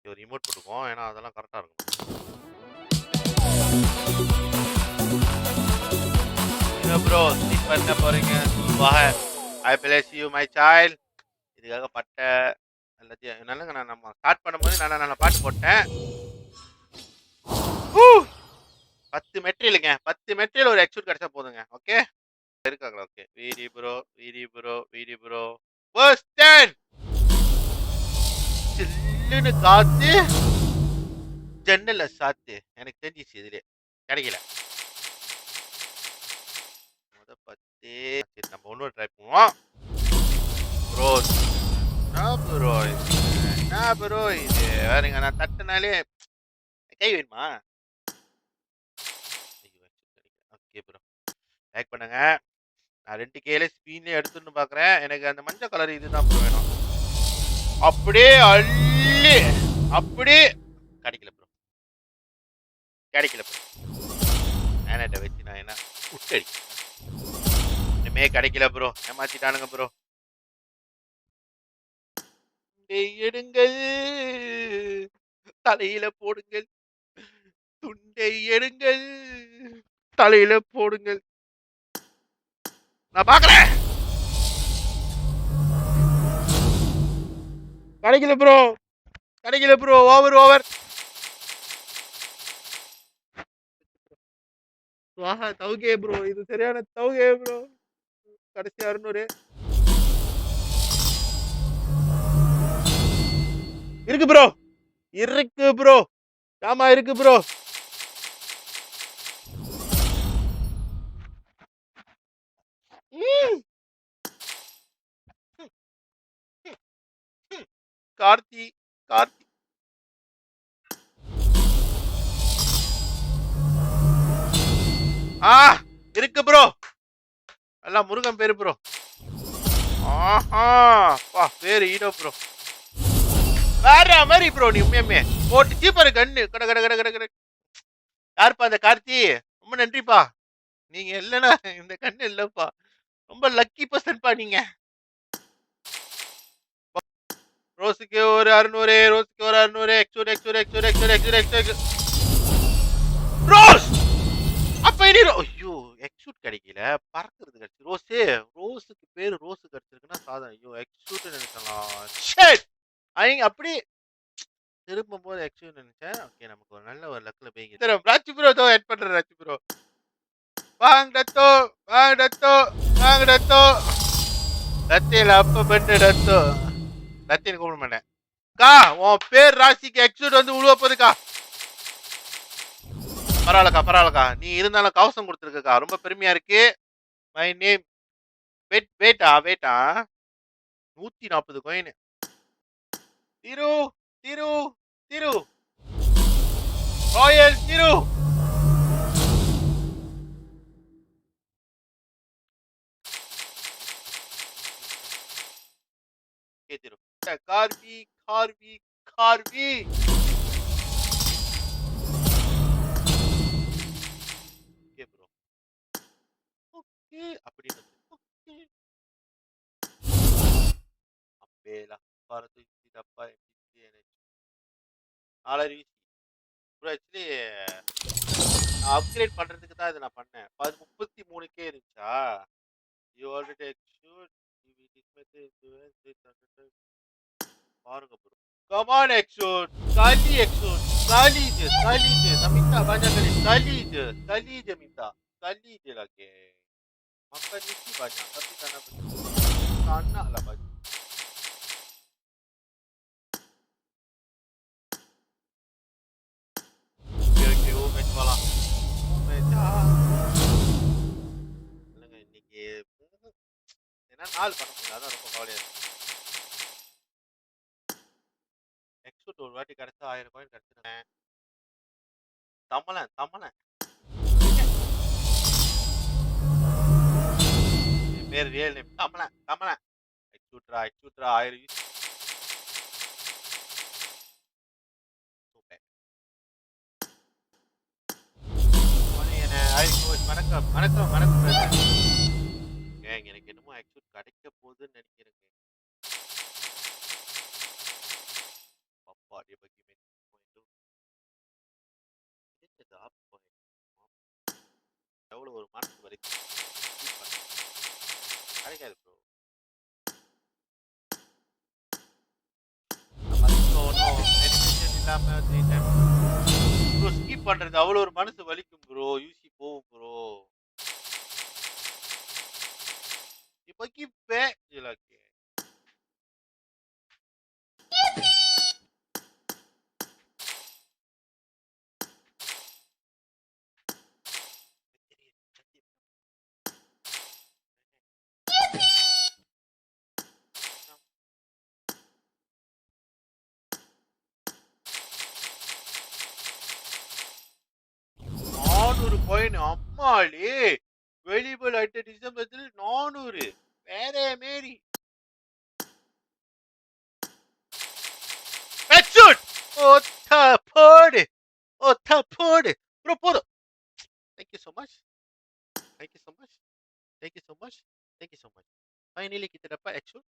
ஒரு ரிமோட் போட்டுக்குவோம். ஏன்னா அதெல்லாம் கரெக்டா இருக்கும். என்ன ப்ரோ ஸ்லீப் பண்ண போறீங்க? வாங்க. ஐ பிளஸ் யூ மை சைல்ட். இதுக்காக பட்ட எல்லாத்தையும் நல்லங்க நான் நம்ம ஸ்டார்ட் பண்ணும்போது நல்ல பாட்டு போட்டேன். 10 மெட்டீரியலுங்க. 10 மெட்டீரியல் ஒரு எக்ஸ்க்யூட் கிடைச்சா போதுங்க. ஓகே. இருக்காங்களா? ஓகே. வீடி ப்ரோ. ஃபர்ஸ்ட் 10 சில்லுன்னு காத்து ஜன்னல சாத்து. எனக்கு தெரிஞ்சிச்சு இதுலயே. கிடைக்கல. முத 10 சரி நம்ம இன்னொரு ட்ரை பண்ணுவோம். ப்ரோ என்ன ப்ரோ இது வேறங்க நான் தட்டினாலே கை வேணுமா? Okay bro. லைக் பண்ணுங்க. நான் 2Kல ஸ்பீன்லயே எடுத்துன்னு பாக்குறேன். எனக்கு அந்த மஞ்சள் கலர் இதுதான் ப்ரோ வேணும். அப்படியே அள்ளி அப்படியே கிடைக்கல ப்ரோ. நேனட்ட வச்சு நான் என்ன உட்டடி. இனிமே கிடைக்கல ப்ரோ. ஏமாத்திட்டானுங்க ப்ரோ. எடுங்கள் தலையில போடுங்கள். துண்டை எடுங்கள் தலையில போடுங்கள். நான் பாக்குறேன். கிடைக்கல ப்ரோ. ஓவர். வாஹா தவுகே ப்ரோ. இது சரியான தவுகே ப்ரோ. கடைசி 600 இருக்கு ப்ரோ. ஆமா இருக்கு ப்ரோ. கார்த்தி இருக்கு ப்ரோ. எல்லாம் முருகன் பேரு ப்ரோ. ஆஹா பா பேரு ஈடோ ப்ரோ. வேற மாதிரி ப்ரோ நீ உண்மையுமே போட்டு சீப்பரு கண்ணு கட யாருப்பா அந்த கார்த்தி? ரொம்ப நன்றிப்பா. நீங்க இல்லைன்னா இந்த கண்ணு இல்லப்பா. ரொம்ப லக்கி பர்சன்ப்பா நீங்க. ரோஸுக்கு ஒரு 600 எக்ஸ்க்யூட் ரோஸ் அப்ப இனி ஐயோ எக்ஸ்க்யூட் கிடைக்கல பறக்கிறது கிடைச்சு ரோஸுக்கு பேரு ரோஸ் கிடைச்சிருக்குன்னா சாதம். ஐயோ எக்ஸ்க்யூட் நினைக்கலாம். அப்படி திரும்பும் போது எக்ஸ்க்யூட் நினைச்சேன். ஓகே நமக்கு ஒரு நல்ல ஒரு லக்ல போய் ராஜி ப்ரோ ஏதோ ஆட் பண்ற ராஜி ப்ரோ. வாங்க டத்தோ ரத்தியில அப்ப பண்ணு ரத்தின்னு கூப்பிட மாட்டேன். கா உன் பேர் ராசிக்கு எக்ஸ்க்யூட் வந்து உழுவ போதுக்கா. பரவாயில்லக்கா. நீ இருந்தாலும் கவசம் கொடுத்துருக்கா. ரொம்ப பெருமையா இருக்கு. மை நேம் வெயிட்டா 140 கோயின். திரு ராயல் திரு கார்வி ப்ரோ. ஓகே அப்படின்னு அப்பேலா பாரதி தப்பா நாலரி ப்ரோ ஆக்சுவலி அப்கிரேட் பண்றதுக்கு தான் இதை நான் பண்ணேன். 33K இருந்துச்சா. யூ ஆல்ரெடி எக்ஸ்க்யூட் பாருங்க bro. Come on execute Kali Namita banyak kali je minta. Kali je lagi. Makan isi banyak tapi karena tak lah baju. Okay, match malam. இல்லைங்க இன்னைக்கு ஏன்னா 4 பண்ண முடியல. அதான் ரொம்ப கவலையா இருக்கு. எக்ஸ்க்யூட் ஒரு வாட்டி கிடைச்சா 1000 கோயின் கிடைச்சிருந்தேன். தமலன் என் பேர் ரியல் நேம் தமலன் எக்ஸ்க்யூட்ரா 1000 வணக்கம் எனக்கு என்னமோ எக்ஸ்க்யூட் கிடைக்க போகுதுன்னு நினைக்கிறேங்க. பப்பாடிய பத்தி அவ்வளோ ஒரு மனசு வலிக்கும். ஃபீல் பண்றேன். கிடைக்காது ப்ரோ. நம்ம அதுக்கு ஒண்ணும் மெடிடேஷன் இல்லாம 3 டைம்ஸ் ப்ரோ ஸ்கிப் பண்றது அவ்வளோ ஒரு மனசு வலிக்கும் ப்ரோ. யூசி போகும் ப்ரோ. இப்போதைக்கு இலக்கு. காயின் அம்மாளே வெளிபிள் அட் டிசம்பர் 400 வேற மாரி ஹெட்ஷாட் போடு போடு ப்ரோ போடு. Thank you so much. Thank you so much. Thank you so much. Thank you so much. Finally kita dapat headshot.